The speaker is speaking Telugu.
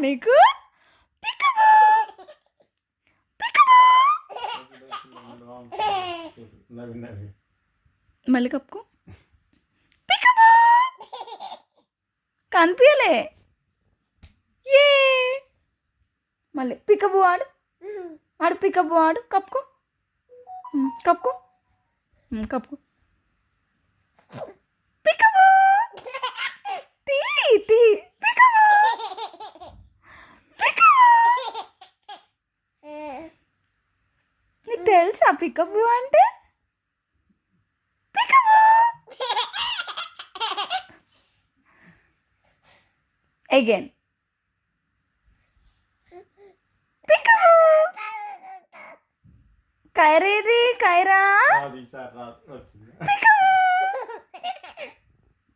నీకు పికబూ పికబూ మళ్ళీ కప్పుకో పికబూ కనిపించలే ఏ మళ్ళీ పికబూ ఆడు ఆడు పికబూ ఆడు కప్పుకో కప్పుకో కప్పుకో పికబూ తీ తీ పికబూ పికబూ నీకు తెలుసా పికబూ అంటే పికబూ అగైన్ పికబూ కైరా ఇది కైరా